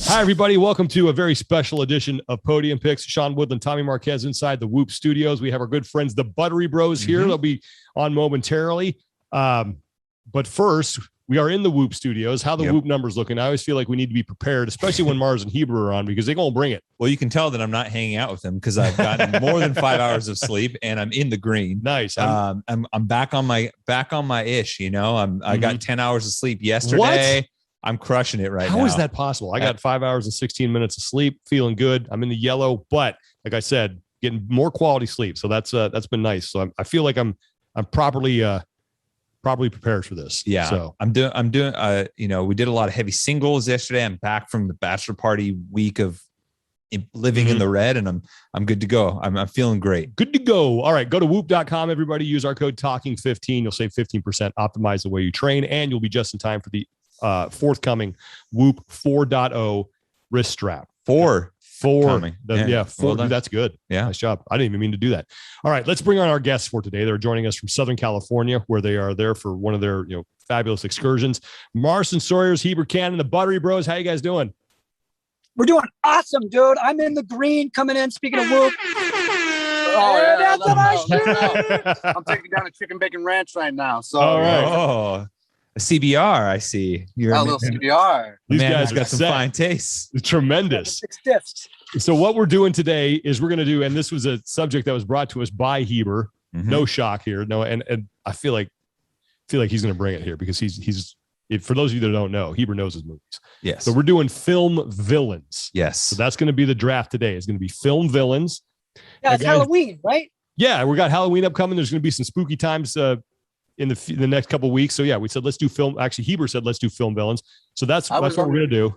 Hi, everybody. Welcome to a very special edition of Podium Picks. Sean Woodland, Tommy Marquez inside the Whoop Studios. We have our good friends, the Buttery Bros here. They'll be on momentarily. But first, we are in the Whoop Studios. How the Whoop numbers looking? I always feel like we need to be prepared, especially when Mars and Heber are on, because they're going to bring it. Well, you can tell that I'm not hanging out with them because I've gotten more than 5 hours of sleep and I'm in the green. Nice. I'm back on my ish. You know, I got 10 hours of sleep yesterday. What? I'm crushing it right now. How is that possible? I got 5 hours and 16 minutes of sleep, feeling good. I'm in the yellow, but like I said, getting more quality sleep. So that's been nice. So I feel like I'm properly prepared for this. Yeah. So I'm doing, we did a lot of heavy singles yesterday. I'm back from the bachelor party week of living in the red, and I'm good to go. I'm feeling great. Good to go. All right. Go to whoop.com. Everybody use our code talking15. You'll save 15%, optimize the way you train, and you'll be just in time for the forthcoming Whoop 4.0 wrist strap. Four. Coming. Yeah. Four. Well, that's good. Yeah. Nice job. I didn't even mean to do that. All right. Let's bring on our guests for today. They're joining us from Southern California, where they are there for one of their, fabulous excursions. Marston, Sawyers, Heber, Cannon, the Buttery Bros. How you guys doing? We're doing awesome, dude. I'm in the green coming in. Speaking of Whoop. That's what I shoot. I'm taking down a chicken bacon ranch right now. So, all right. Oh, a CBR. I see. You're a little CBR. These man, guys got some fine taste. Tremendous. So what we're doing today is we're going to do, and this was a subject that was brought to us by Heber. No shock here. No, and I feel like he's going to bring it here because he's for those of you that don't know, Heber knows his movies. Yes. So we're doing film villains. Yes. So that's going to be the draft today. It's going to be film villains. Yeah, it's Halloween, right? Yeah, we got Halloween upcoming. There's going to be some spooky times in the next couple of weeks. So yeah, we said let's do film. Actually, Heber said let's do film villains. So that's what we're going to do.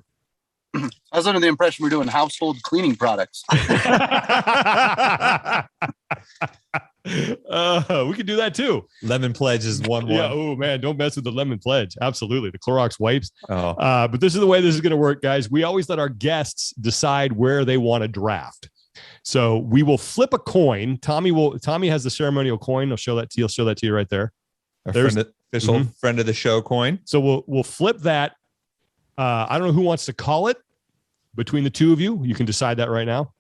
I was under the impression we're doing household cleaning products. We could do that too. Lemon Pledge is one. Yeah. Oh man, don't mess with the Lemon Pledge. Absolutely, the Clorox wipes. Oh. But this is the way this is going to work, guys. We always let our guests decide where they want to draft. So we will flip a coin. Tommy has the ceremonial coin. He'll show that to you right there. There's official friend of the show coin. So we'll flip that. I don't know who wants to call it between the two of you. You can decide that right now.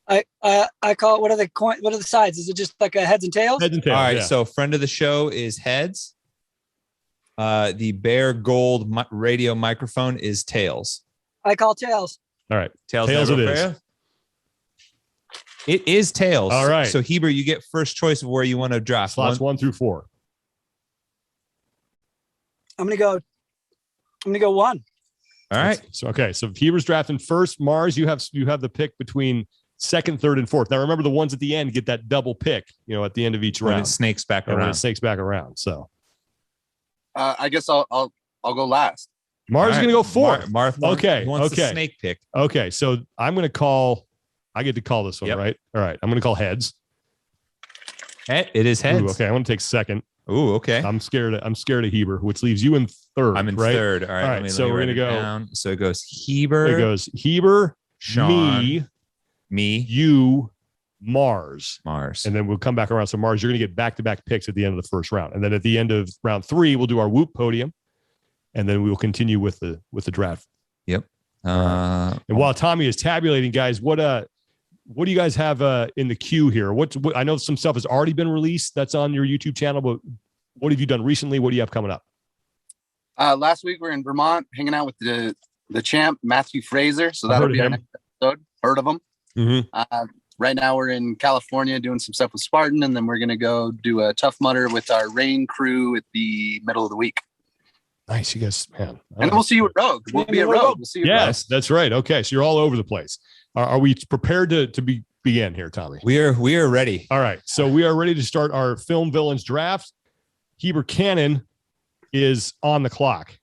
I call it. What are the sides? Is it just like a heads and tails? Heads and tails. All right. Yeah. So friend of the show is heads. The Bear Gold radio microphone is tails. I call tails. All right. Tails it is. It is tails. All right. So Heber, you get first choice of where you want to draft. Slots 1 through 4. I'm gonna go 1. All right. So Heber's drafting first. Mars, you have the pick between 2nd, 3rd, and 4th. Now remember, the ones at the end get that double pick. At the end of each round. When it snakes back around. When it snakes back around. So I guess I'll go last. Mars is going to go 4th. Okay. Wants the snake pick. Okay. So I'm going to call. I get to call this one, right? All right. I'm going to call heads. It is heads. Ooh, okay. I want to take 2nd. Ooh, okay. I'm scared of Heber, which leaves you in 3rd. I'm in right? 3rd. All right. So we're going to go down. So it goes Heber. It goes Heber, Sean, me, you, Mars. And then we'll come back around. So Mars, you're going to get back-to-back picks at the end of the first round. And then at the end of round 3, we'll do our Whoop podium. And then we will continue with the draft. Yep. And while Tommy is tabulating, guys, what do you guys have in the queue here? What I know some stuff has already been released that's on your YouTube channel, but what have you done recently? What do you have coming up? Last week we were in Vermont hanging out with the champ Matthew Fraser. So that'll be our next episode. Heard of him? Right now we're in California doing some stuff with Spartan, and then we're gonna go do a Tough Mudder with our rain crew at the middle of the week. Nice, you guys, man. And we'll see you at Rogue. We'll be at Rogue. We'll see you. Yes, that's right. Okay, so you're all over the place. Are we prepared to begin here, Tommy? We are ready. All right, so we are ready to start our film villains draft. Heber Cannon is on the clock.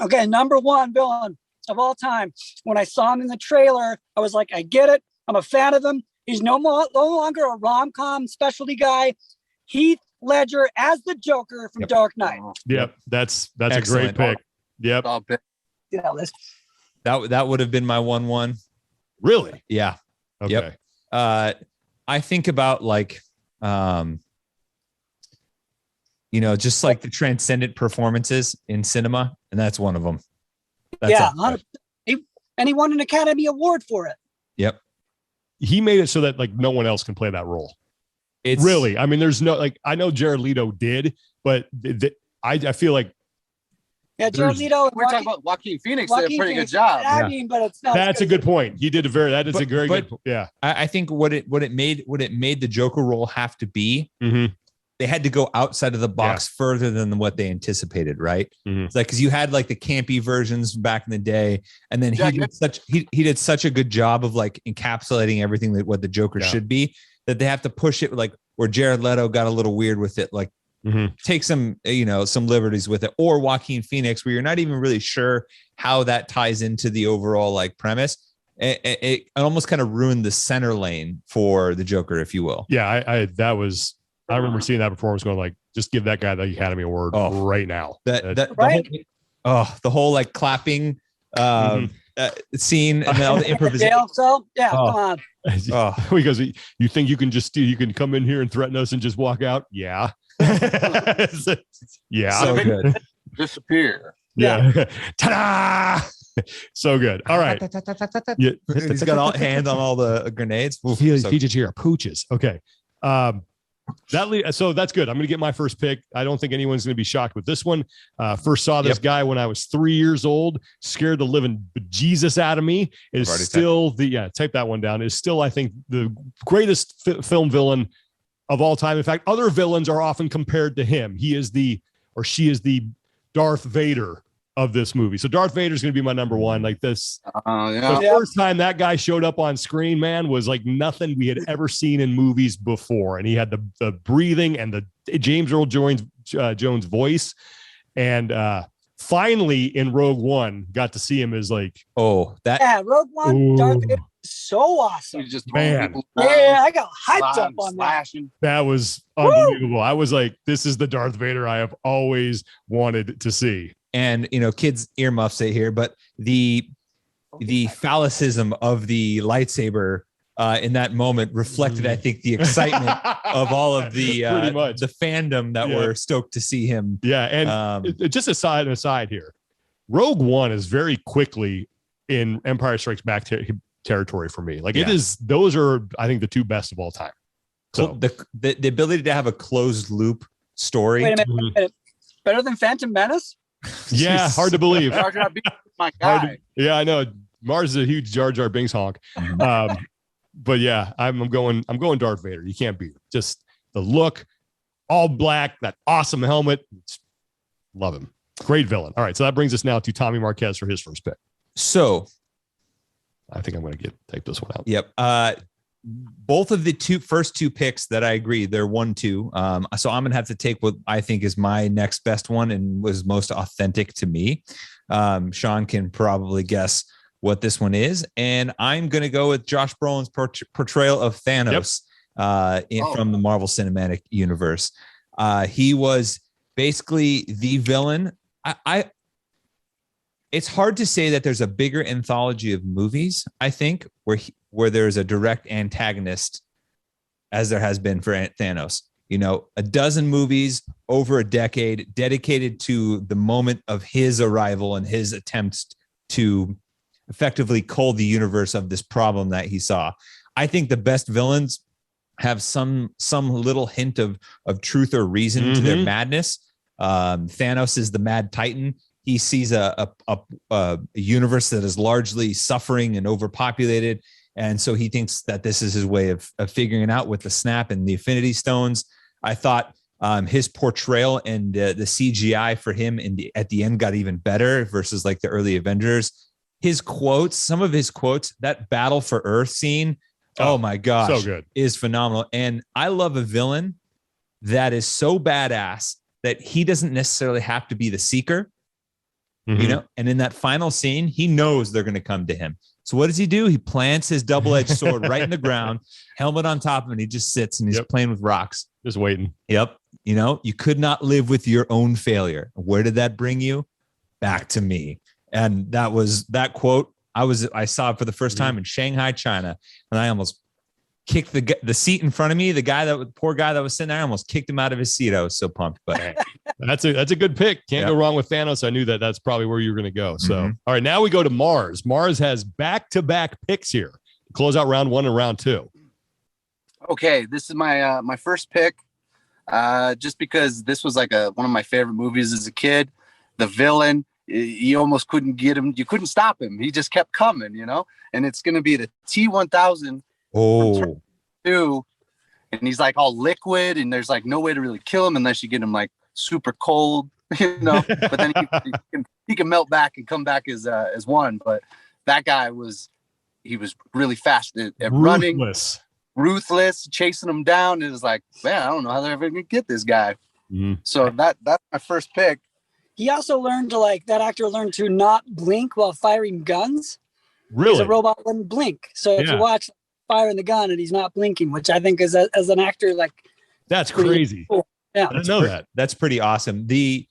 Okay, number 1 villain of all time. When I saw him in the trailer, I was like, I get it. I'm a fan of him. He's no longer a rom-com specialty guy. Heath Ledger as the Joker from Dark Knight. Yep, that's excellent. A great pick. Yep. Yeah, that would have been my 1-1. Really? Yeah. Okay. Yep. I think about just like the transcendent performances in cinema, and that's one of them. Yeah, 100%. And he won an Academy Award for it. Yep. He made it so that like no one else can play that role. It's really, I mean, there's no, like, I know Jared Leto did, but I feel like Jared Leto. And we're talking about Joaquin Phoenix. Did a pretty good job. I mean, but it's not. That's a good point. He did that is a very good. Yeah. I think what it made the Joker role have to be. Mm-hmm. They had to go outside of the box further than what they anticipated, right? Mm-hmm. It's like, because you had like the campy versions back in the day, and then he did such a good job of like encapsulating everything that what the Joker should be, that they have to push it like where Jared Leto got a little weird with it, like take some liberties with it, or Joaquin Phoenix, where you're not even really sure how that ties into the overall like premise. It almost kind of ruined the center lane for the Joker, if you will. Yeah, I remember seeing that performance going like, just give that guy the Academy Award right now. The whole like clapping scene and then all the improvisation. Come on. Because you think you can come in here and threaten us and just walk out? Yeah. Yeah. So good. Disappear. Yeah. Ta-da! So good. All right. He's got all hands on all the grenades. Fiji here, pooches. Okay. So that's good. I'm going to get my first pick. I don't think anyone's going to be shocked with this one. First saw this guy when I was 3 years old, scared the living Jesus out of me. Is still type that one down. Is still, I think, the greatest film villain of all time. In fact, other villains are often compared to him. She is the Darth Vader of this movie. So Darth Vader is going to be my number one. Like this, the first time that guy showed up on screen, man, was like nothing we had ever seen in movies before. And he had the breathing and the James Earl Jones voice. And finally in Rogue One, got to see him as like, Rogue One, Darth Vader is so awesome. Just man. I got hyped up on that. That was unbelievable. Woo! I was like, this is the Darth Vader I have always wanted to see. And kids earmuffs it here, but the phallicism of the lightsaber in that moment reflected, I think, the excitement of all of the fandom that were stoked to see him. Yeah, and just aside here, Rogue One is very quickly in Empire Strikes Back territory for me. Like it is; those are, I think, the two best of all time. So the ability to have a closed loop story. Wait a minute. Better than Phantom Menace? Yeah, hard to believe. Jar Jar Binks, my guy. I know. Mars is a huge Jar Jar Binks honk. But yeah, I'm going Darth Vader. You can't beat it. Just the look, all black, that awesome helmet. Love him. Great villain. All right, so that brings us now to Tommy Marquez for his first pick. So I think I'm going to type this one out. Yep. Both of the first two picks that I agree, they're 1-2. So I'm going to have to take what I think is my next best one and was most authentic to me. Sean can probably guess what this one is. And I'm going to go with Josh Brolin's portrayal of Thanos from the Marvel Cinematic Universe. He was basically the villain. It's hard to say that there's a bigger anthology of movies, I think, where there's a direct antagonist as there has been for Thanos. A dozen movies over a decade dedicated to the moment of his arrival and his attempts to effectively cull the universe of this problem that he saw. I think the best villains have some little hint of truth or reason to their madness. Thanos is the mad titan. He sees a universe that is largely suffering and overpopulated. And so he thinks that this is his way of figuring it out with the snap and the Infinity Stones. I thought his portrayal and the CGI for him at the end got even better versus like the early Avengers. His quotes, some of his quotes, that Battle for Earth scene, oh my gosh, so good, is phenomenal. And I love a villain that is so badass that he doesn't necessarily have to be the seeker. And in that final scene, he knows they're going to come to him. So what does he do? He plants his double-edged sword right in the ground, helmet on top of him, and he just sits and he's playing with rocks. Just waiting. Yep. You could not live with your own failure. Where did that bring you? Back to me. And that quote. I saw it for the first time in Shanghai, China, and I almost kicked the seat in front of me. The poor guy that was sitting there, I almost kicked him out of his seat. I was so pumped, but That's a good pick. Can't go wrong with Thanos. I knew that's probably where you were going to go. So, all right, now we go to Mars. Mars has back-to-back picks here. Close out round 1 and round 2. Okay, this is my my first pick. Just because this was like one of my favorite movies as a kid. The villain, you almost couldn't get him. You couldn't stop him. He just kept coming, and it's going to be the T-1000. Oh, and he's like all liquid, and there's like no way to really kill him unless you get him like super cold, but then he can melt back and come back as one. But that guy was really fast at running, ruthless, chasing him down. It was like, man, I don't know how they're ever gonna get this guy. So that's my first pick. He also learned that actor learned to not blink while firing guns. Really? The robot wouldn't blink. So if you watch firing the gun and he's not blinking, which I think is as an actor, that's crazy. Cool. Yeah. I didn't know that. That's pretty awesome. The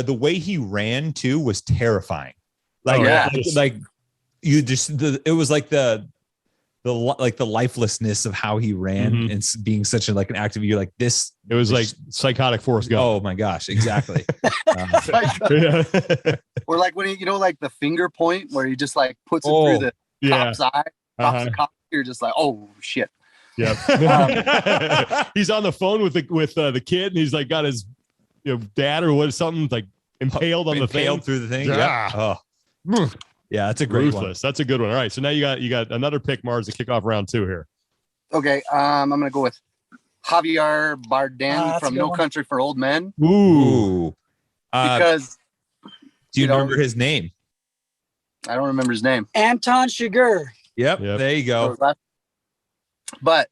way he ran too was terrifying. It was like the lifelessness of how he ran and being such an active. You're like this. It was like psychotic Forrest Gump. Oh my gosh, exactly. Or like when the finger point where he just puts it through the cop's eye, stops the cop. You're just like, oh shit. Yeah. He's on the phone with the kid, and he's got his dad or something impaled on the thing. Through the thing. Yeah. Oh. Yeah, that's a great one. That's a good one. All right, so now you got another pick, Mars, to kick off round 2 here. Okay, I'm gonna go with Javier Bardem from No Country for Old Men. Ooh. Because do you remember his name? I don't remember his name. Anton Chigurh. Yep. There you go. But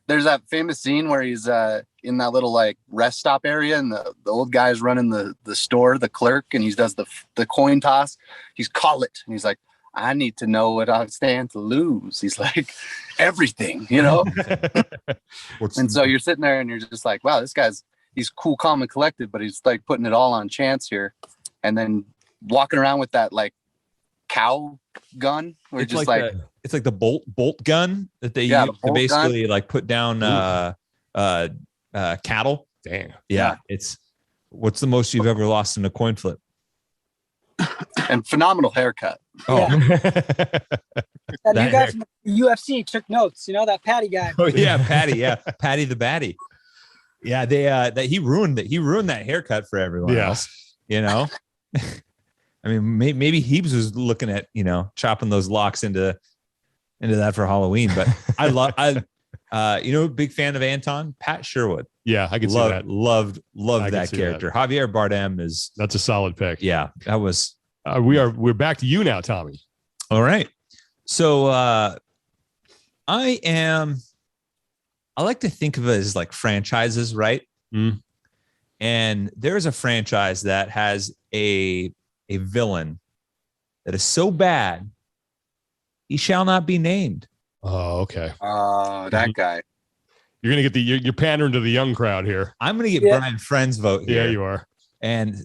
there's that famous scene where he's in that little rest stop area, and the old guy's running the store, the clerk, and he does the coin toss. He's call it, and he's like, I need to know what I stand to lose. He's like, everything, And so you're sitting there and you're just like, wow, he's cool, calm, and collected, but he's putting it all on chance here, and then walking around with that cow gun. We're it's just it's like the bolt gun that they use to basically put down cattle. Dang. Yeah. It's what's the most you've ever lost in a coin flip? And phenomenal haircut. Oh, And you guys from the UFC took notes. That Patty guy. Oh yeah, Patty. Yeah, Patty the Batty. Yeah, that he ruined it. He ruined that haircut for everyone else. I mean, maybe Heebs was looking at chopping those locks into that for Halloween. But big fan of Anton, Pat Sherwood. Yeah, I can see that. Loved that character. Javier Bardem that's a solid pick. Yeah, that was. We're back to you now, Tommy. All right. So I like to think of it as franchises, right? And there's a franchise that has a villain that is so bad he shall not be named. Oh, okay. That guy. You're gonna get you're pandering to the young crowd here. I'm gonna get Brian Friend's vote here. Yeah, you are. And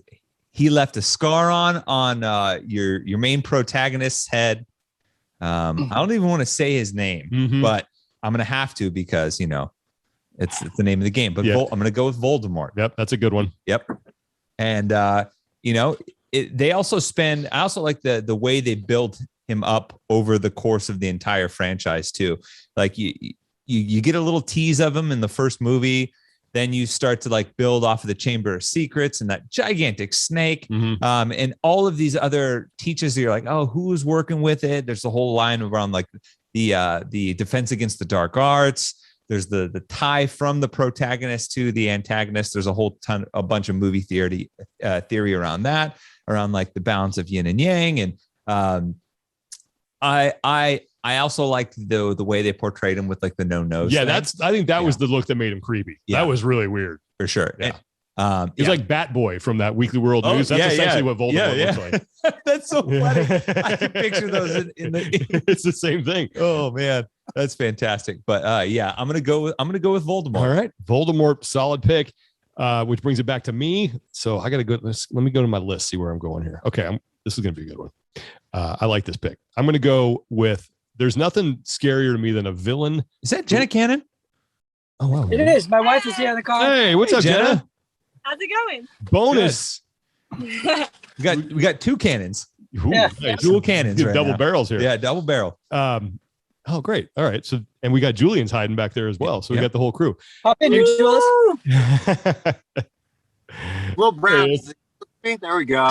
he left a scar on your main protagonist's head. I don't even want to say his name, but I'm gonna have to because it's the name of the game. But I'm gonna go with Voldemort. Yep, that's a good one. Yep. And they also spend. I also like the way they build him up over the course of the entire franchise too. You get a little tease of him in the first movie. Then you start to build off of the Chamber of Secrets and that gigantic snake, and all of these other teachers. You're like, oh, who's working with it? There's the whole line around the Defense Against the Dark Arts. There's the tie from the protagonist to the antagonist. There's a bunch of movie theory around that, around the balance of yin and yang. And I also liked the way they portrayed him with the no nose. Yeah, I think that was the look that made him creepy. Yeah. That was really weird. For sure. Yeah. He's like Bat Boy from that Weekly World News. That's essentially what Voldemort looks like. That's so funny. I can picture those in the it's the same thing. Oh man, that's fantastic. But I'm gonna go with Voldemort. All right. Voldemort, solid pick. Which brings it back to me. So I gotta go. Let me go to my list, see where I'm going here. Okay, this is gonna be a good one. I like this pick. I'm gonna go with there's nothing scarier to me than a villain. Is that Jenna Cannon? Oh wow. It is. My wife is here in the car. Hey, what's up, Jenna? How's it going? Bonus. We got two cannons. Ooh, Yeah. nice. Dual cannons. Right Double now. barrels here. Yeah, double barrel. Oh, great. All right. So, and we got Julian's hiding back there as well. So we got the whole crew. Hop in here, Jules. Will Brown. There we go.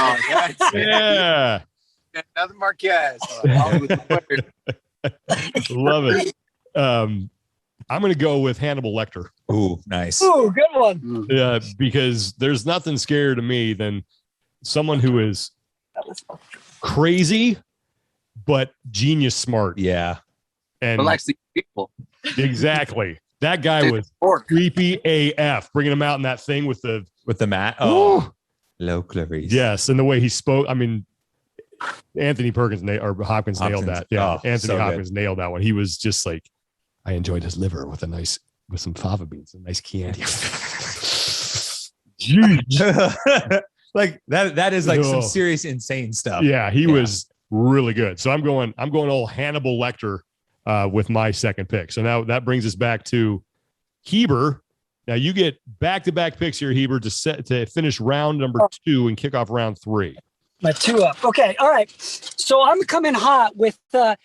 Yeah. Another Marquez. Love it. I'm going to go with Hannibal Lecter. Ooh, nice. Ooh, good one. Because there's nothing scarier to me than someone who is crazy, but genius smart. Yeah. And But likes to eat people. exactly. That guy was creepy AF, bringing him out in that thing with the mat. oh, Low Clarice. yes, and the way he spoke. I mean, Anthony Hopkins nailed that. Yeah, Oh, Anthony so Hopkins nailed that one. He was just like, I enjoyed his liver with some fava beans and nice Chianti. Jeez. Like that is like Oh. some serious insane stuff. Yeah, he was really good. So I'm going old Hannibal Lecter with my second pick. So now that brings us back to Heber. Now you get back-to-back picks here, Heber, to finish round number 2 and kick off round 3. My 2 up. Okay. All right. So I'm coming hot with, I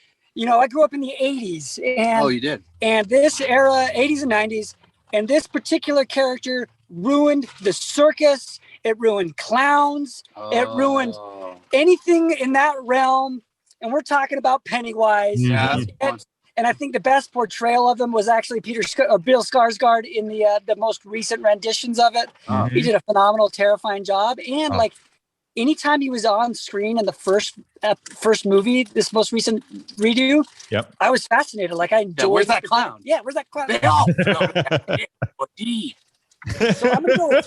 grew up in the 80s. And, You did. And this era, 80s and 90s, and this particular character ruined the circus. It ruined clowns. It ruined anything in that realm. And we're talking about Pennywise. Yeah. And I think the best portrayal of him was actually Bill Skarsgård in the most recent renditions of it. He did a phenomenal, terrifying job. And like anytime he was on screen in the first movie, this most recent redo, I was fascinated. Like I enjoyed. Where's that clown? Yeah, where's that clown? They all So I'm gonna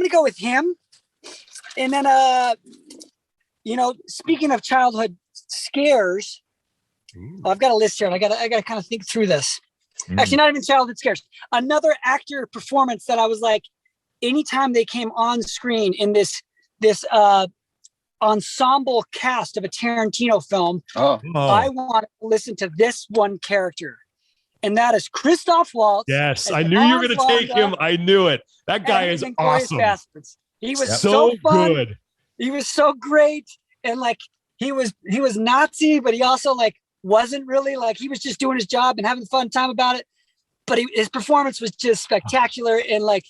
go with him. And then speaking of childhood scares, I've got a list here and I gotta kind of think through this. Actually, not even childhood scares. Another actor performance that I was like, anytime they came on screen in this ensemble cast of a Tarantino film, I want to listen to this one character. And that is Kristoff Waltz. Yes, I knew you were going to take him. I knew it. That guy is awesome. Bastards. He was so fun. good. He was so great. And like, he was Nazi, but he also like wasn't really, like, he was just doing his job and having a fun time about it. But his performance was just spectacular. And like,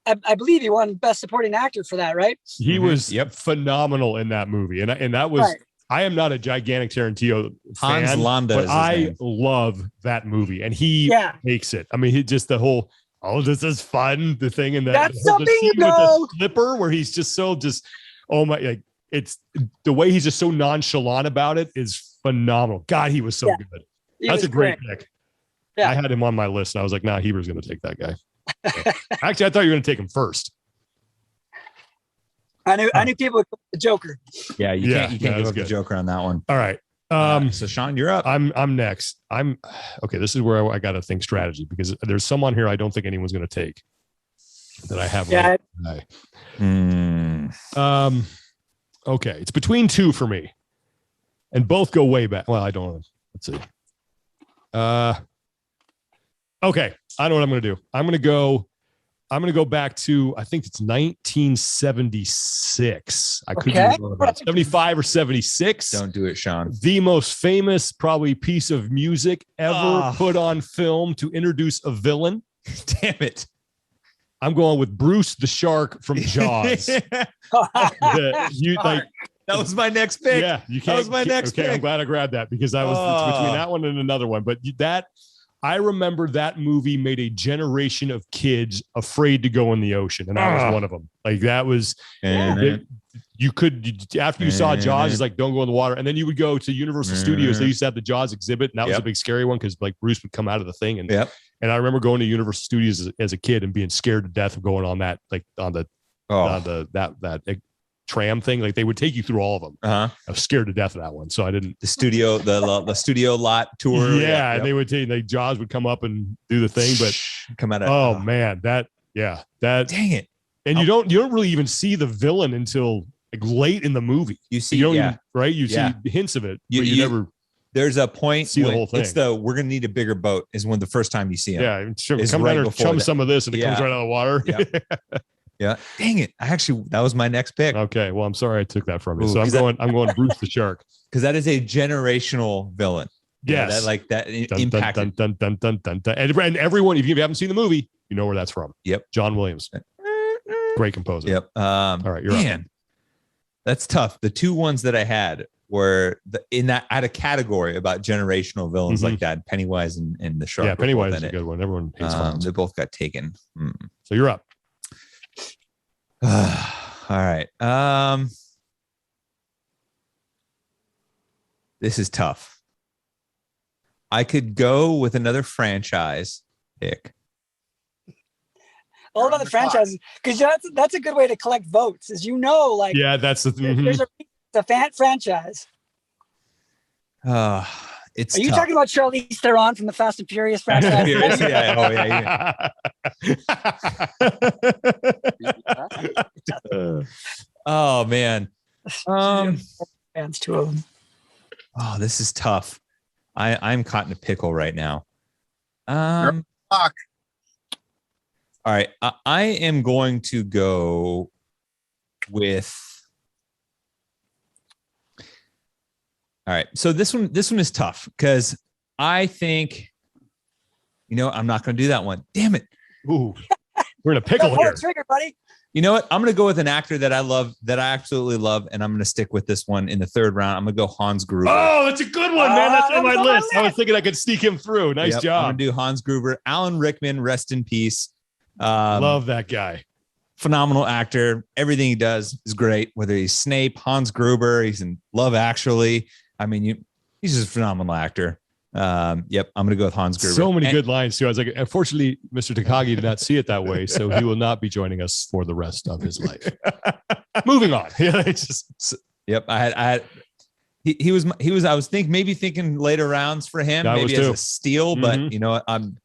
I believe he won Best Supporting Actor for that, right? He was phenomenal in that movie. And that was, I am not a gigantic Tarantino fan, Hans Landa but is his I name. love that movie. And he makes it. I mean, he just the whole, this is fun, the thing in that. That's something you with know. the slipper where he's just oh my, like, it's the way he's just so nonchalant about it is phenomenal. God, he was so good. That's a great pick. Yeah. I had him on my list and I was like, nah, Heber's going to take that guy. Actually, I thought you were going to take him first. I knew people would go with the Joker. Yeah, you can't go with the Joker on that one. All right. So Sean, you're up. I'm next. Okay. This is where I got to think strategy because there's someone here I don't think anyone's going to take that I have. Yeah. Right. Okay. It's between two for me, and both go way back. Well, I don't know. Let's see. Okay. I know what I'm going to do. I'm going to go back to, I think it's 1976. I could be wrong about 75 or 76. Don't do it, Sean. The most famous probably piece of music ever put on film to introduce a villain. Damn it. I'm going with Bruce the Shark from Jaws. That was my next pick. Yeah, you can't. That was my next pick. I'm glad I grabbed that because I was it's between that one and another one. But I remember that movie made a generation of kids afraid to go in the ocean, and I was one of them. Like that was, you could after you saw Jaws, it's like don't go in the water, and then you would go to Universal Studios. They used to have the Jaws exhibit, and that was a big scary one because like Bruce would come out of the thing, and I remember going to Universal Studios as a kid and being scared to death of going on that that tram thing. Like they would take you through all of them. I was scared to death of that one, so I didn't. The studio lot tour. Yeah, and they would take Jaws would come up and do the thing, but come out of man, that dang it. And you don't really even see the villain until like late in the movie. You see, you see hints of it, but you never. There's a point see the whole thing. It's we're gonna need a bigger boat is when the first time you see him. Yeah, come down and chum some of this, and it comes right out of the water. Yeah. Yeah. Dang it. That was my next pick. Okay. Well, I'm sorry I took that from you. Ooh, So I'm going Bruce the Shark. Because that is a generational villain. Yes. That impacted. Dun, dun, dun, dun, dun. And everyone, if you haven't seen the movie, you know where that's from. Yep. John Williams. Great composer. Yep. All right. You're up. That's tough. The two ones that I had were I had a category about generational villains like that. Pennywise and the Shark. Yeah, Pennywise is a good one. Everyone hates clowns. They both got taken. So you're up. All right. This is tough. I could go with another franchise pick. All about the franchises, because that's a good way to collect votes, as you know. Like, yeah, that's the there's a fan franchise. It's. Are you tough. talking about Charlize Theron from the Fast and Furious franchise? Yeah. Oh yeah. Oh man. Fans, two of them. Oh, this is tough. I'm caught in a pickle right now. Fuck. All right. I am going to go with. All right. So this one is tough because I think, I'm not going to do that one. Damn it. Ooh, we're in a pickle here. Trigger, buddy. You know what? I'm going to go with an actor that I love, that I absolutely love, and I'm going to stick with this one in the third round. I'm going to go Hans Gruber. Oh, that's a good one, man. That's on my list. I was thinking I could sneak him through. Nice job. I'm going to do Hans Gruber. Alan Rickman, rest in peace. Love that guy. Phenomenal actor. Everything he does is great. Whether he's Snape, Hans Gruber, he's in Love Actually. I mean, he's just a phenomenal actor. Yep, I'm going to go with Hans Gruber. So many good lines too. I was like, unfortunately, Mr. Takagi did not see it that way, so he will not be joining us for the rest of his life. Moving on. Yeah, it's just. Yep, he was. I was thinking later rounds for him, maybe as a steal, but you know what? I'm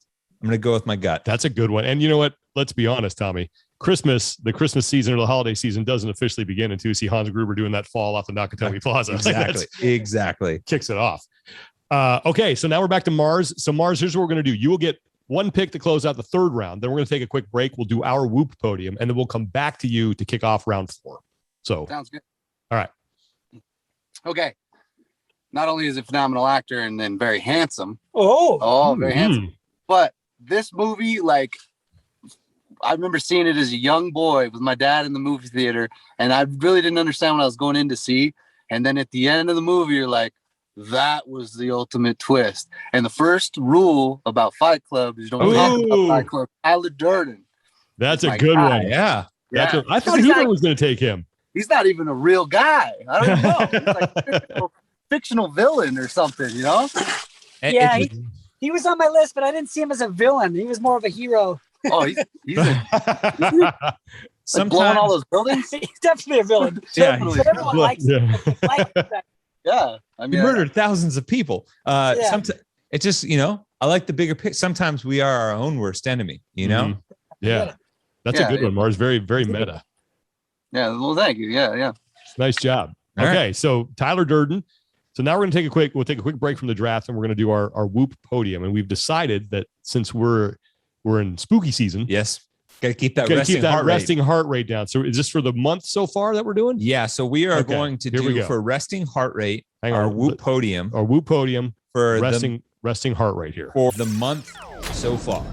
going to go with my gut. That's a good one. And you know what? Let's be honest, Tommy. The Christmas season or the holiday season doesn't officially begin until you see Hans Gruber doing that fall off the Nakatomi Plaza. Exactly. Kicks it off. Okay, so now we're back to Mars. So Mars, here's what we're going to do. You will get one pick to close out the third round. Then we're going to take a quick break. We'll do our Whoop podium, and then we'll come back to you to kick off round 4. So sounds good. All right. Okay. Not only is a phenomenal actor and then very handsome. Very handsome. But this movie, like, I remember seeing it as a young boy with my dad in the movie theater, and I really didn't understand what I was going in to see. And then at the end of the movie, you're like, that was the ultimate twist. And the first rule about Fight Club is don't talk about Fight Club. Tyler Durden. That's a good one. Yeah. I thought Heber was going to take him. He's not even a real guy. I don't know. He's like a fictional villain or something, you know? Yeah, he was on my list, but I didn't see him as a villain. He was more of a hero. Oh, he's like blowing all those buildings. He's definitely a villain. Yeah, everyone likes him. Yeah, I mean, he murdered thousands of people. Sometimes it's just, I like the bigger picture. Sometimes we are our own worst enemy, Yeah, that's a good one, Mars. Very, very meta. Yeah, well, thank you. Yeah. Nice job. All okay, right. So Tyler Durden. So now we're going to take a quick break from the draft, and we're going to do our Whoop podium. And we've decided that since we're in spooky season, yes, got to keep that resting heart rate down. So is this for the month so far that we're doing? Yeah. So we are going to do for resting heart rate our Whoop podium for resting heart rate here for the month so far.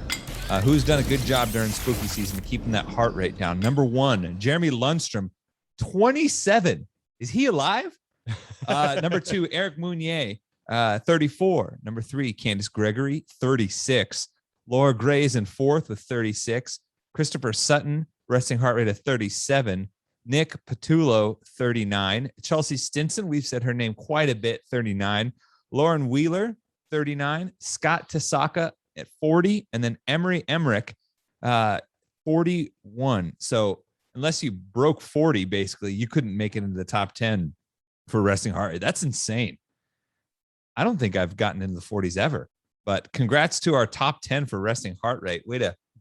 Who's done a good job during spooky season keeping that heart rate down? Number 1, Jeremy Lundstrom, 27. Is he alive? Number 2, Eric Mounier, 34. Number 3, Candace Gregory, 36. Laura Gray's in 4th with 36. Christopher Sutton, resting heart rate of 37. Nick Patullo, 39. Chelsea Stinson, we've said her name quite a bit, 39. Lauren Wheeler, 39. Scott Tasaka at 40. And then Emery Emmerich, 41. So unless you broke 40, basically, you couldn't make it into the top 10 for resting heart rate. That's insane. I don't think I've gotten into the 40s ever. But congrats to our top 10 for resting heart rate.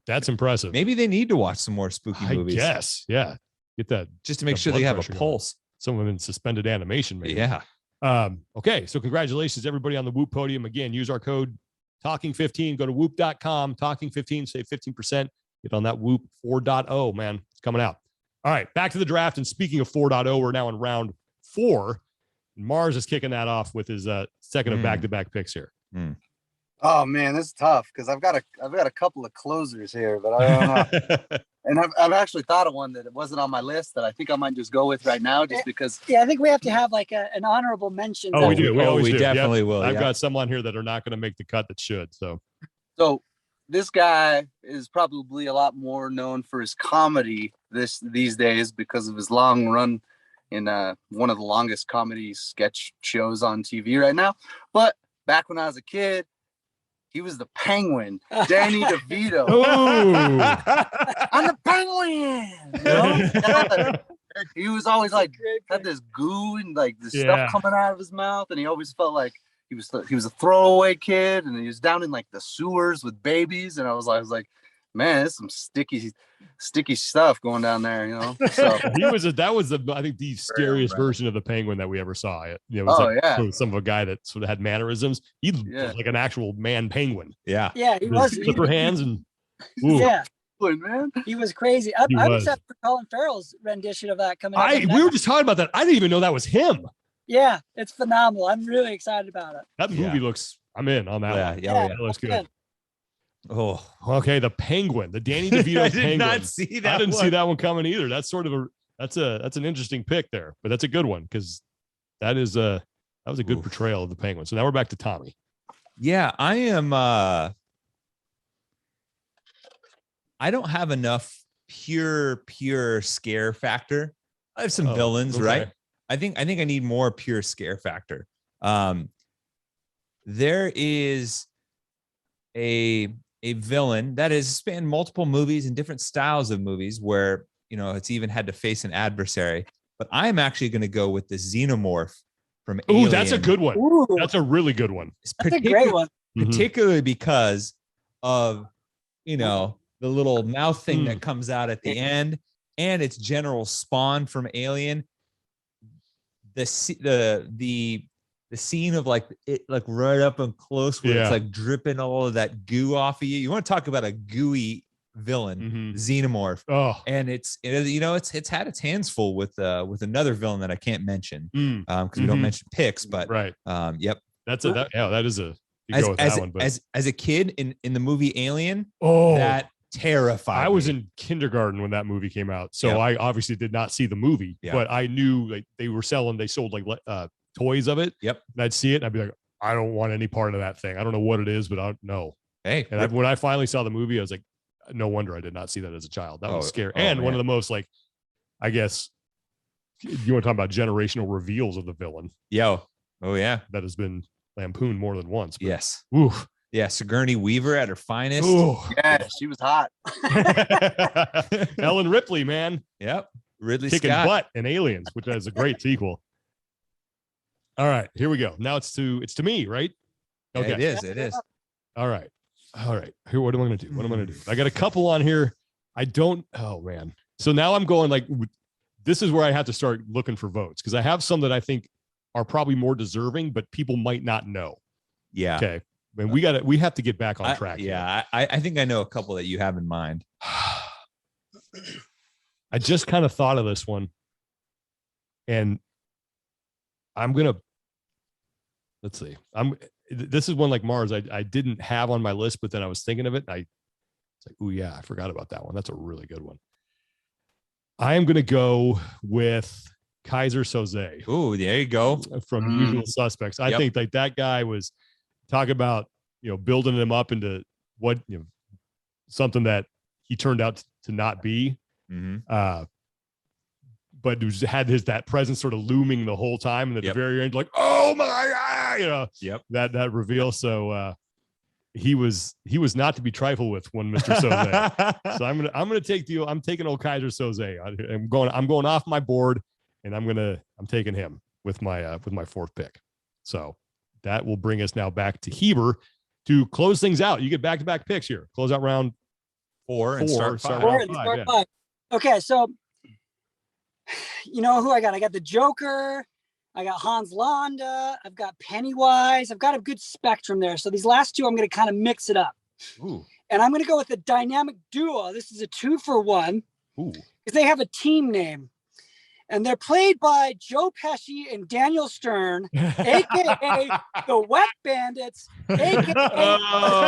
That's impressive. Maybe they need to watch some more spooky movies. Yes. Yeah. Get that. Just to make sure they have a pulse. Some of them in suspended animation, maybe. Yeah. Okay. So congratulations, everybody on the Whoop podium. Again, use our code Talking15. Go to whoop.com, Talking15, save 15%. Get on that Whoop 4.0, man. It's coming out. All right, back to the draft. And speaking of 4.0, we're now in round 4. Mars is kicking that off with his second of back-to-back picks here. Oh man, this is tough because I've got a couple of closers here, but I don't know. And I've actually thought of one that it wasn't on my list that I think I might just go with right now, just because. Yeah, I think we have to have like an honorable mention. Oh, we do. We always do. Definitely will. I've got some on here that are not going to make the cut that should. So This guy is probably a lot more known for his comedy these days because of his long run in one of the longest comedy sketch shows on TV right now. But back when I was a kid, he was the Penguin, Danny DeVito. I'm the Penguin. You know? He was always like had this goo and like this stuff coming out of his mouth, and he always felt like he was a throwaway kid, and he was down in like the sewers with babies, and I was like, man, there's some sticky stuff going down there, you know. So that was I think the scariest version of the Penguin that we ever saw. It was some of a guy that sort of had mannerisms. He was like an actual man penguin. Yeah, he was slipper hands and man, he was crazy. I'm excited for Colin Farrell's rendition of that coming up. We were just talking about that. I didn't even know that was him. Yeah, it's phenomenal. I'm really excited about it. That movie looks. I'm in on that one. Yeah, that looks good. Oh, okay. The Penguin, the Danny DeVito I did Penguin. not see that. I didn't see that one coming either. That's sort of that's an interesting pick there, but that's a good one because that was a good portrayal of the Penguin. So now we're back to Tommy. Yeah, I am. I don't have enough pure scare factor. I have some villains, right? I think I need more pure scare factor. There is a villain that has spanned multiple movies and different styles of movies where, you know, it's even had to face an adversary. But I'm actually going to go with the Xenomorph from Alien. Ooh, that's a good one. Ooh, that's a really good one. That's a great one. Particularly because of, you know, the little mouth thing that comes out at the end, and its general spawn from Alien. The scene of like it like right up and close where it's like dripping all of that goo off of you. You want to talk about a gooey villain, Xenomorph. Oh, and it's had its hands full with another villain that I can't mention because we don't mention picks, but yep. That is a go with that one. But as a kid in the movie Alien, that terrified I was me. in kindergarten when that movie came out, so I obviously did not see the movie, but I knew like they sold like toys of it. Yep. And I'd see it and I'd be like, I don't want any part of that thing. I don't know what it is, but I don't know. Hey, and when I finally saw the movie, I was like, no wonder I did not see that as a child. That was scary. And one of the most, like, I guess you want to talk about generational reveals of the villain. Oh yeah. That has been lampooned more than once. But, yes. Oof. Yeah, Sigourney Weaver at her finest. Ooh. Yeah, she was hot. Ellen Ripley, man. Yep. Ridley Kicking Scott. butt in Aliens, which is a great sequel. All right, here we go. Now it's to me, right? Okay. It is. All right. Here, what am I going to do? I got a couple on here. Oh man. So now I'm going like, this is where I have to start looking for votes because I have some that I think are probably more deserving, but people might not know. Yeah. Okay. And we have to get back on track. Yeah. I think I know a couple that you have in mind. I just kind of thought of this one and let's see. This is one like Mars. I didn't have on my list, but then I was thinking of it. And it's like, oh yeah, I forgot about that one. That's a really good one. I am going to go with Kaiser Soze. Oh, there you go. From Usual Suspects. I think like that guy was talking about, building him up into what, something that he turned out to not be. But had that presence sort of looming the whole time, and at the very end, like, oh my God, that reveal. So he was not to be trifled with, one Mr. Soze. So I'm gonna take I'm taking old Kaiser Soze. I'm going off my board, and I'm taking him with my fourth pick. So that will bring us now back to Heber to close things out. You get back-to-back picks here. Close out round 4 and start 5. Okay, so you know who I got? I got the Joker. I got Hans Landa. I've got Pennywise. I've got a good spectrum there. So these last two, I'm going to kind of mix it up. Ooh. And I'm going to go with a dynamic duo. This is a 2-for-1. Ooh. because they have a team name. And they're played by Joe Pesci and Daniel Stern, a.k.a. the Wet Bandits, a.k.a.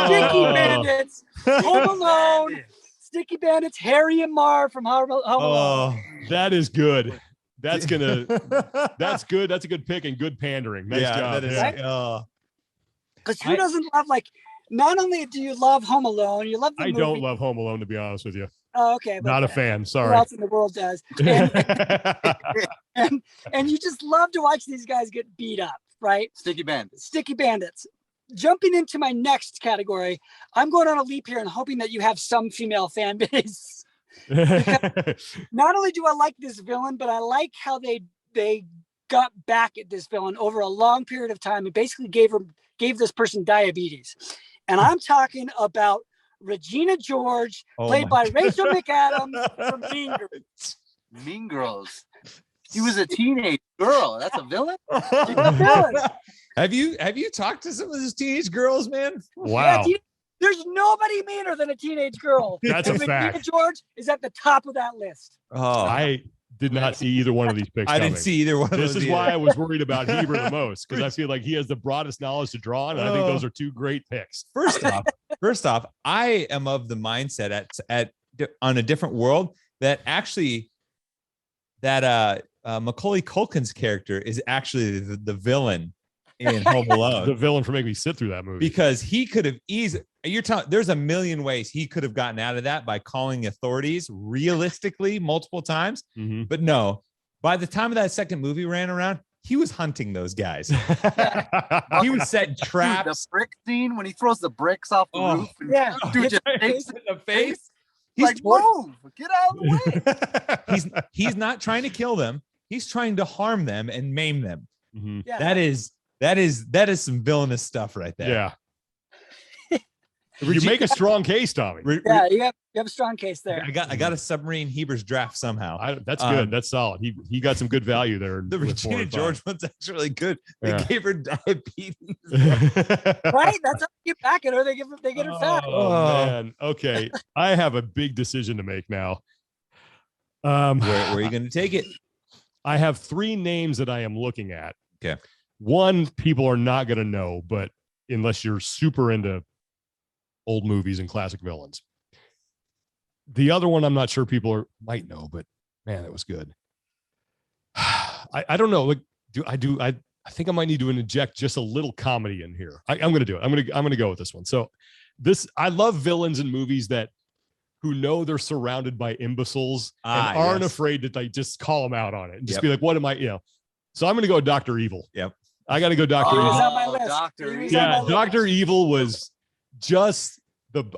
Sticky Bandits, Home Alone, Sticky Bandits, Harry and Marv from Home Alone. Oh, that is good. That's good. That's a good pick and good pandering. Nice job. That is. Right? Because who doesn't love, like, not only do you love Home Alone, you love the movie. Don't love Home Alone, to be honest with you. Oh, okay. Not a fan. Sorry. Who else in the world does? And you just love to watch these guys get beat up, right? Sticky Bandits. Sticky Bandits. Jumping into my next category, I'm going on a leap here and hoping that you have some female fan base. Not only do I like this villain, but I like how they got back at this villain over a long period of time and basically gave this person diabetes. And I'm talking about Regina George, played by Rachel McAdams from Mean Girls. Mean Girls. She was a teenage girl. That's a villain? She's a villain. Have you talked to some of those teenage girls, man? Wow. Yeah, there's nobody meaner than a teenage girl. That's and a fact. Regina George is at the top of that list. Oh, I did not see either one of these picks. I didn't see either one of those. This is why I was worried about Heber the most, because I feel like he has the broadest knowledge to draw on, and I think those are two great picks. First off, I am of the mindset on a different world that actually Macaulay Culkin's character is actually the villain in Home Alone. The villain for making me sit through that movie. Because he could have easily, there's a million ways he could have gotten out of that by calling authorities realistically multiple times. Mm-hmm. But no, by the time of that second movie ran around, he was hunting those guys. He was setting traps. Dude, the brick scene when he throws the bricks off the roof. And Yeah. dude just Face in the face. He's like, move, get out of the way. He's not trying to kill them. He's trying to harm them and maim them. Mm-hmm. Yeah. That is some villainous stuff right there. Yeah. You make a strong case, Tommy. Yeah, you have a strong case there. I got a submarine Heber's draft somehow. That's good. That's solid. He got some good value there. The Regina George one's actually good. They Yeah. gave her diabetes. Right? That's how you get back at her. They get her fat. Oh, man. Okay. I have a big decision to make now. Where are you going to take it? I have three names that I am looking at. Okay. One, people are not going to know, but unless you're super into old movies and classic villains. The other one, I'm not sure people might know, but man, it was good. I don't know. Like, I think I might need to inject just a little comedy in here. I'm going to do it. I'm going to go with this one. So I love villains in movies who know they're surrounded by imbeciles and aren't afraid to like just call them out on it and just be like, what am I, So I'm going to go Dr. Evil. Yep. I got to go Dr. Evil. On my list. Dr. Evil was just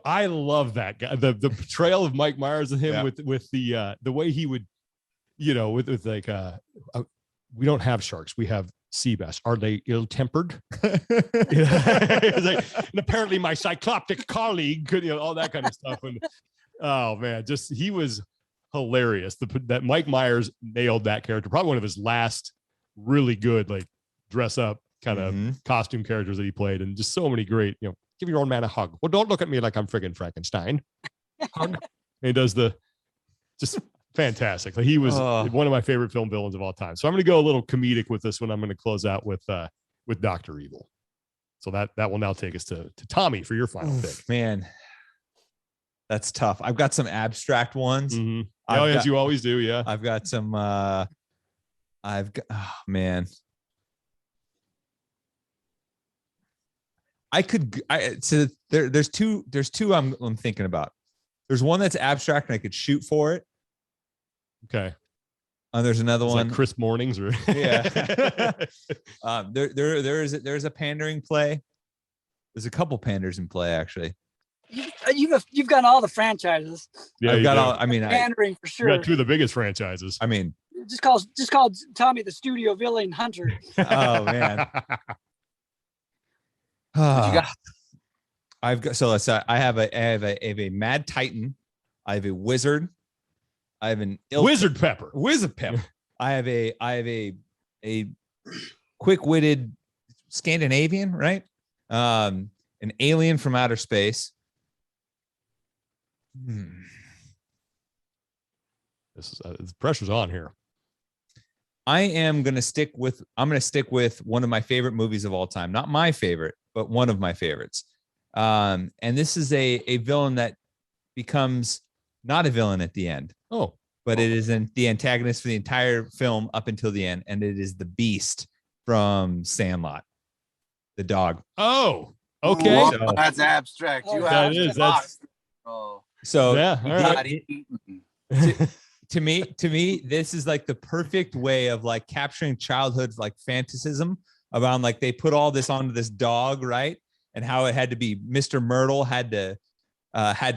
I love that guy. The portrayal of Mike Myers and him with the way he would, with like we don't have sharks, we have sea bass. Are they ill-tempered? And apparently my cycloptic colleague could, all that kind of stuff. And oh man, he was hilarious. That Mike Myers nailed that character. Probably one of his last really good like dress up kind of costume characters that he played, and just so many great, give your own man a hug. Well, don't look at me like I'm friggin' Frankenstein. Hug. And he does just fantastic. Like he was one of my favorite film villains of all time. So I'm going to go a little comedic with this one. I'm going to close out with Dr. Evil. So that will now take us to Tommy for your final pick. Man, that's tough. I've got some abstract ones. Mm-hmm. As you always do. Yeah. I've got some, man. There's two I'm thinking about. There's one that's abstract and I could shoot for it. Okay. There's another one. Like Chris Mornings, or yeah. There's a pandering play. There's a couple panders in play actually. You've got all the franchises. Yeah, I've got all. I mean, pandering for sure. You got two of the biggest franchises. I mean, just called Tommy the studio villain hunter. Oh man. I've got I have a mad titan, I have a wizard, I have an wizard pepper. I have a quick-witted Scandinavian, right? An alien from outer space. This is the pressure's on here. I'm going to stick with one of my favorite movies of all time. Not my favorite, but one of my favorites. And this is a villain that becomes not a villain at the end. Oh, but it is the antagonist for the entire film up until the end. And it is the Beast from Sandlot, the dog. Oh, okay. Whoa, So- that's abstract. Oh, You that have is, to that's- Oh, So Yeah, all right. to me, this is like the perfect way of like capturing childhood like fantasism around like they put all this onto this dog, right? And how it had to be Mr. Myrtle had to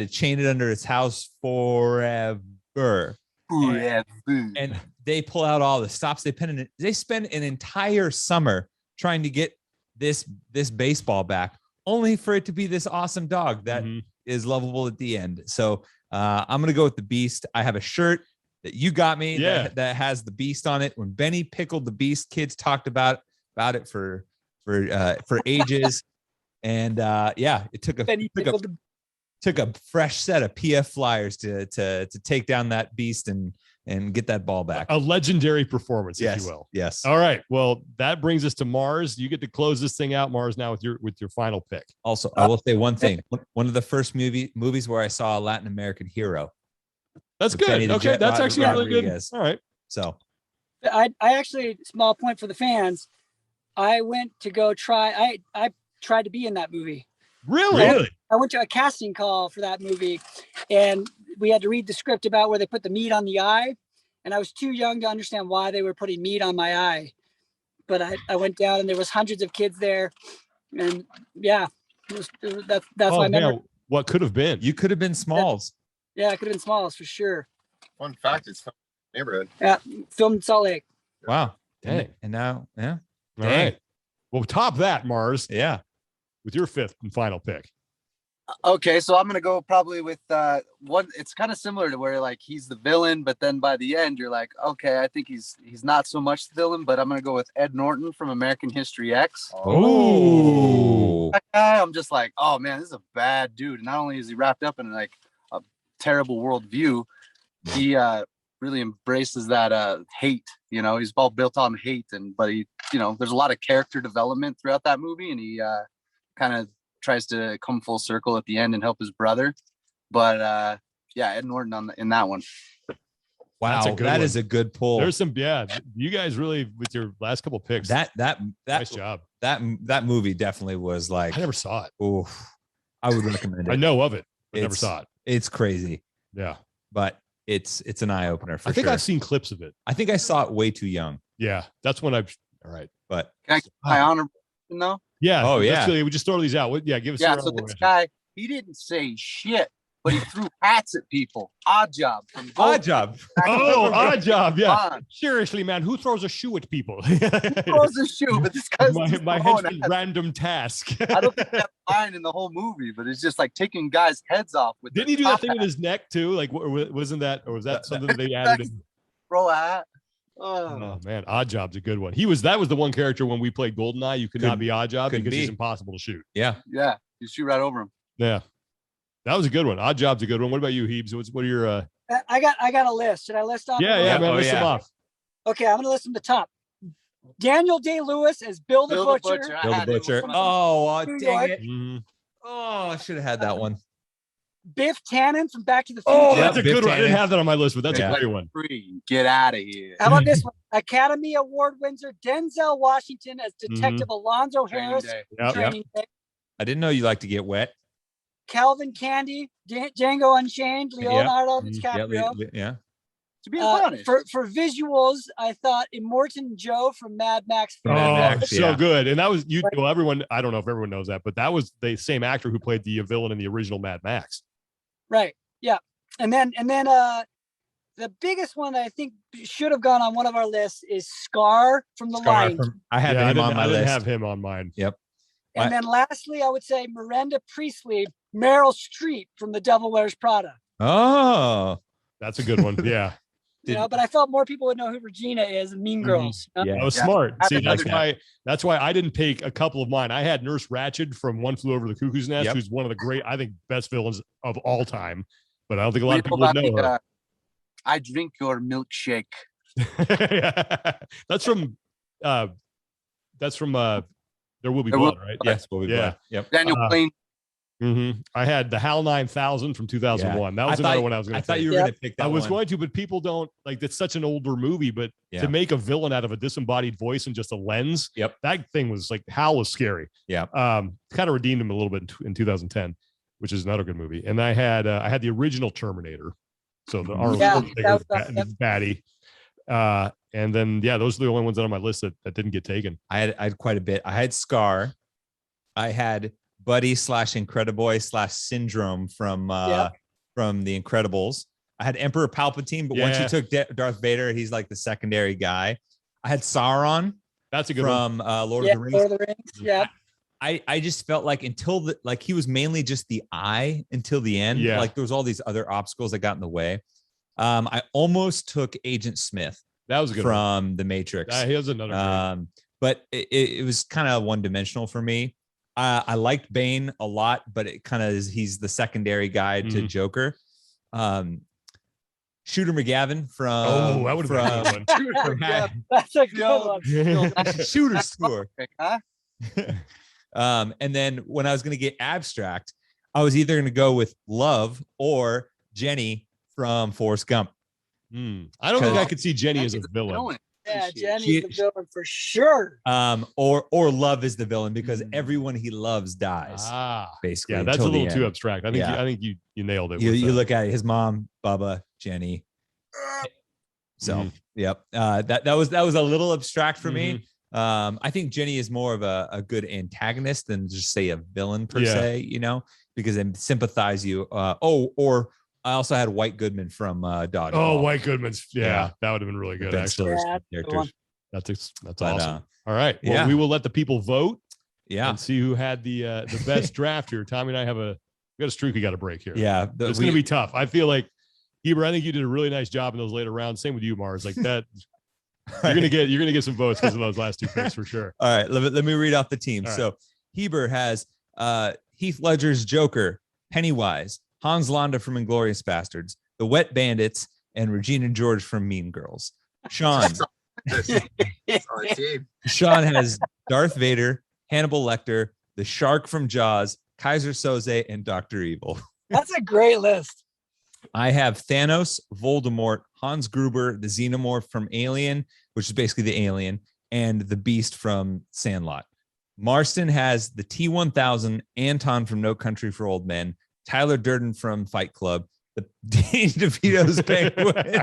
chain it under his house forever. And they pull out all the stops. They spend an entire summer trying to get this baseball back, only for it to be this awesome dog that is lovable at the end. So I'm gonna go with the Beast. I have a shirt that you got me that has the Beast on it. When Benny pickled the Beast, kids talked about it for ages. And it took a fresh set of PF Flyers to take down that Beast and get that ball back. A legendary performance, if you will. Yes. All right. Well, that brings us to Mars. You get to close this thing out, Mars, now with your final pick. Also, I will say one thing. One of the first movies where I saw a Latin American hero. That's With good. Benny the Okay, Jet that's actually really good. Rodriguez. All right. So I actually, small point for the fans. I went to go try. I tried to be in that movie. Really? I went to a casting call for that movie, and we had to read the script about where they put the meat on the eye. And I was too young to understand why they were putting meat on my eye. But I went down, and there was hundreds of kids there, and that's my memory. Man, what could have been? you could have been Smalls. Yeah, it could have been Smalls for sure. Fun fact, it's from the neighborhood. Yeah, filmed in Salt Lake. Wow. Dang. And now, All Dang. right. Well, top that, Mars, yeah. with your fifth and final pick. Okay, so I'm gonna go probably with one. It's kind of similar to where like he's the villain, but then by the end you're like, okay, I think he's not so much the villain. But I'm gonna go with Ed Norton from American History X. Oh. That guy, I'm just like, oh man, this is a bad dude. And not only is he wrapped up in like a terrible worldview, he really embraces that hate. You know, he's all built on hate, but he, there's a lot of character development throughout that movie, and he kind of tries to come full circle at the end and help his brother. But Ed Norton in that one. Wow, That's a good that one. is a good pull. There's some, you guys really, with your last couple picks, that nice job. that movie definitely was like, I never saw it. oh, I would recommend it. I know of it, but never It's- saw it. It's crazy, Yeah. but it's an eye opener for I think sure. I've seen clips of it. I think I saw it way too young, Yeah. That's when all right. but Can I get my honorable mention, though? Yeah. Oh, yeah. Actually, we just throw these out. Yeah. Give us Yeah, your so honorable this mention. guy, he didn't say shit, but he threw hats at people. Odd job. From odd job. Oh, odd job. Yeah. Come on. Seriously, man, who throws a shoe at people? He throws a shoe, but this guy's my just my throwing henchman hats. random task. I don't think that's line in the whole movie, but it's just like taking guys' heads off with. Didn't their he do that top thing with hat. his neck too? Like, wasn't that, or was that something that they added? In? Throw a hat? Oh man, Odd Job's a good one. That was the one character when we played Goldeneye. You could not Couldn't- be Odd Job couldn't because he's be. impossible to shoot. Yeah. Yeah, you shoot right over him. Yeah, that was a good one. Odd Job's a good one. What about you, Heebs? What are your? I got a list. Should I list off? Yeah, the yeah, list? man. Oh, List them yeah. off. Okay, I'm gonna list from the top. Daniel Day-Lewis as Bill the Bill the Butcher. Butcher. I Bill the had it. It was Butcher. one of Oh, New dang York. it. Mhm. Oh, I should have had that one. Biff Tannen from Back to the Future. Oh, Yeah, that's a Biff good one. I didn't Tannen. have that on my list, but that's Yeah. a great one. Free. Get out of here. How about this one? Academy Award winner Denzel Washington as Mm-hmm. Detective Alonzo Training Harris. day. Yep. Training Day. I didn't know you like to get wet. Calvin Candy, Django Unchained, Leonardo DiCaprio. Yeah. To be honest. For visuals, I thought Immortan Joe from Mad Max. Oh, Mad Max, so yeah. good. And that was you. Well, everyone. I don't know if everyone knows that, but that was the same actor who played the villain in the original Mad Max. Right. Yeah. And then the biggest one that I think should have gone on one of our lists is Scar from The Lion. I had him on my I didn't list. have him on mine. And then lastly, I would say Miranda Priestley, Meryl Streep from The Devil Wears Prada. Oh, That's a good one. Yeah. But I felt more people would know who Regina is in Mean Girls. you know? yeah. That was Yeah. smart. I See, had that's why I didn't pick a couple of mine. I had Nurse Ratched from One Flew Over the Cuckoo's Nest, Yep. who's one of the great, I think, best villains of all time. But I don't think a lot What of do you people would about know her. I drink your milkshake. That's from There Will Be Blood, right? Yes, Will Be Yeah. Blood. Yep. Daniel Plain. I had the HAL 9000 from 2001. That was another one I was going to I thought you were going to pick that I was one. going to, but people don't like. That's such an older movie, but to make a villain out of a disembodied voice and just a lens, that thing was like HAL was scary. Yeah, kind of redeemed him a little bit in 2010, which is another good movie. And I had the original Terminator, so the baddie. And then those are the only ones that are on my list that didn't get taken. I had quite a bit. I had Scar. I had Buddy / Incrediboy / Syndrome from The Incredibles. I had Emperor Palpatine, but once you took Darth Vader, he's like the secondary guy. I had Sauron. That's a good one. From Lord of the Rings. Lord of the Rings. Yeah. I just felt like he was mainly just the eye until the end. Yeah. Like there was all these other obstacles that got in the way. I almost took Agent Smith. That was a good from The Matrix. He has another. But it was kind of one-dimensional for me. I liked Bane a lot, but it kind of he's the secondary guy to Joker. Shooter McGavin from that would have been a good one. That's a good one. Shooter score. Huh? And then when I was going to get abstract, I was either going to go with Love or Jenny from Forrest Gump. I don't think I could see Jenny as a villain. Yeah, Jenny's the villain for sure. Or Love is the villain because everyone he loves dies. Basically. Yeah, that's a little too abstract. I think you nailed it. You look at it, his mom, Bubba, Jenny. So that was a little abstract for me. I think Jenny is more of a good antagonist than just say a villain per se, because they sympathize you. Or I also had White Goodman from Dodgeball. Oh, White Goodman's. Yeah, that would have been really good. Actually, that's awesome. All right. Well, we will let the people vote. Yeah. And see who had the best draft here. Tommy and I we got a streak we got to break here. Yeah. It's going to be tough. I feel like, Heber, I think you did a really nice job in those later rounds. Same with you, Mars. Like that. You're gonna get some votes because of those last two picks for sure. All right. Let me read off the team. Right. So Heber has Heath Ledger's Joker, Pennywise, Hans Landa from Inglourious Bastards, The Wet Bandits, and Regina George from Mean Girls. Sean has Darth Vader, Hannibal Lecter, the Shark from Jaws, Kaiser Soze, and Dr. Evil. That's a great list. I have Thanos, Voldemort, Hans Gruber, the Xenomorph from Alien, which is basically the alien, and the Beast from Sandlot. Marston has the T-1000, Anton from No Country for Old Men, Tyler Durden from Fight Club, the Danny DeVito's Penguin,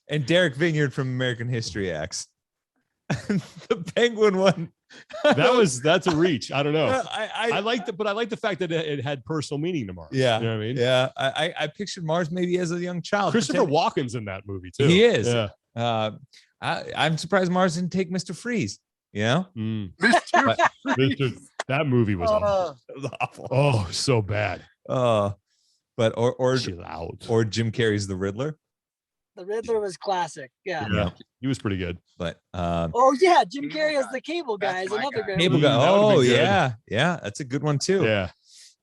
and Derek Vineyard from American History X. The Penguin one. That's a reach. I don't know. I like but I like the fact that it had personal meaning to Mars. Yeah. You know what I mean? Yeah. I pictured Mars maybe as a young child. Christopher Walken's in that movie too. He is. Yeah. I'm surprised Mars didn't take Mr. Freeze. That movie was awful. Oh, so bad. But Chill out. Or Jim Carrey's The Riddler. The Riddler was classic. Yeah. He was pretty good. But Jim Carrey as the Cable Guy is another good Cable Guy. Oh yeah. That's a good one too. Yeah.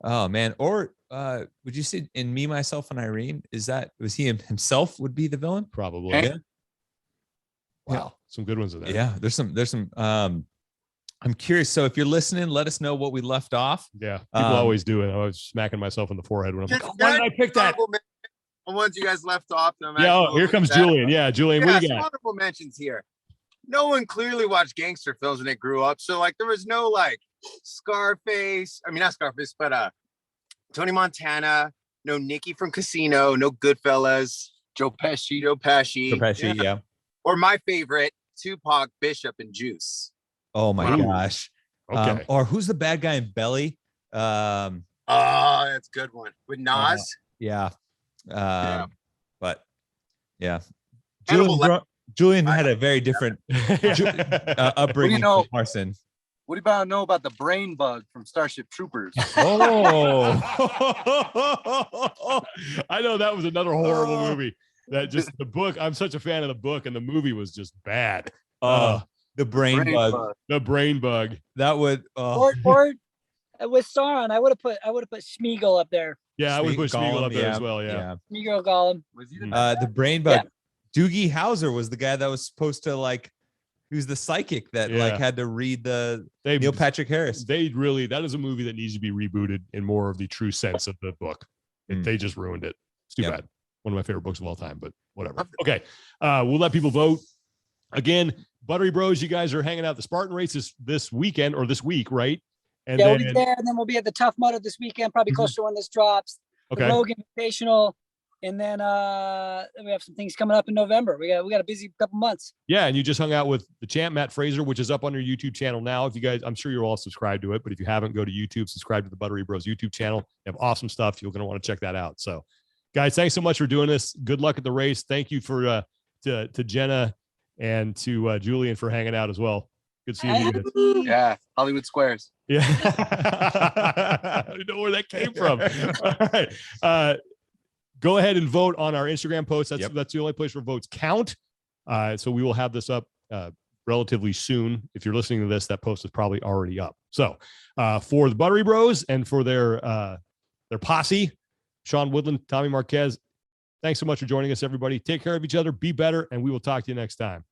Oh man. Or would you say in Me, Myself, and Irene? Was he himself would be the villain? Probably. Yeah. Wow. Some good ones in there. Yeah. There's some I'm curious. So if you're listening, let us know what we left off. Yeah. People always do it. I was smacking myself in the forehead when I'm like, why did I pick that? The ones you guys left off. Here comes Julian. Yeah, Julian, what do you got? Honorable mentions here. No one clearly watched gangster films when they grew up. So there was no Scarface. I mean, not Scarface, but Tony Montana. No Nicky from Casino. No Goodfellas. Joe Pesci. Yeah. Or my favorite, Tupac, Bishop, and Juice. Oh my gosh. Okay. Or who's the bad guy in Belly? That's a good one. With Nas. Yeah. But yeah. Julian had a very different upbringing from Marston. What do you know about the brain bug from Starship Troopers? Oh, I know that was another horrible movie. That just the book. I'm such a fan of the book, and the movie was just bad. The brain bug. The brain bug. That would or with Sauron, I would have put Smeagol up there. Yeah, I would put Smeagol up there as well. Yeah. Smeagol, Gollum. Was he the The brain bug. Doogie Howser was the guy that was supposed to he was the psychic that had to read the Neil Patrick Harris. That is a movie that needs to be rebooted in more of the true sense of the book. They just ruined it. It's too bad. One of my favorite books of all time, but whatever. Okay. We'll let people vote. Again, Buttery Bros, you guys are hanging out the Spartan races this weekend or this week, right? And we'll be there, and then we'll be at the Tough Mudder this weekend, probably close to when this drops. Okay. The Rogue Invitational, and then we have some things coming up in November. We got a busy couple months. Yeah, and you just hung out with the champ Matt Fraser, which is up on your YouTube channel now. If you guys, I'm sure you're all subscribed to it, but if you haven't, go to YouTube, subscribe to the Buttery Bros YouTube channel. They have awesome stuff. You're going to want to check that out. So, guys, thanks so much for doing this. Good luck at the race. Thank you for to Jenna and to Julian for hanging out as well. Good seeing you guys. Yeah, Hollywood Squares. Yeah. I don't know where that came from. All right. Go ahead and vote on our Instagram post. That's the only place where votes count. So we will have this up relatively soon. If you're listening to this, that post is probably already up. So for the Buttery Bros and for their posse, Sean Woodland, Tommy Marquez, thanks so much for joining us, everybody. Take care of each other, be better, and we will talk to you next time.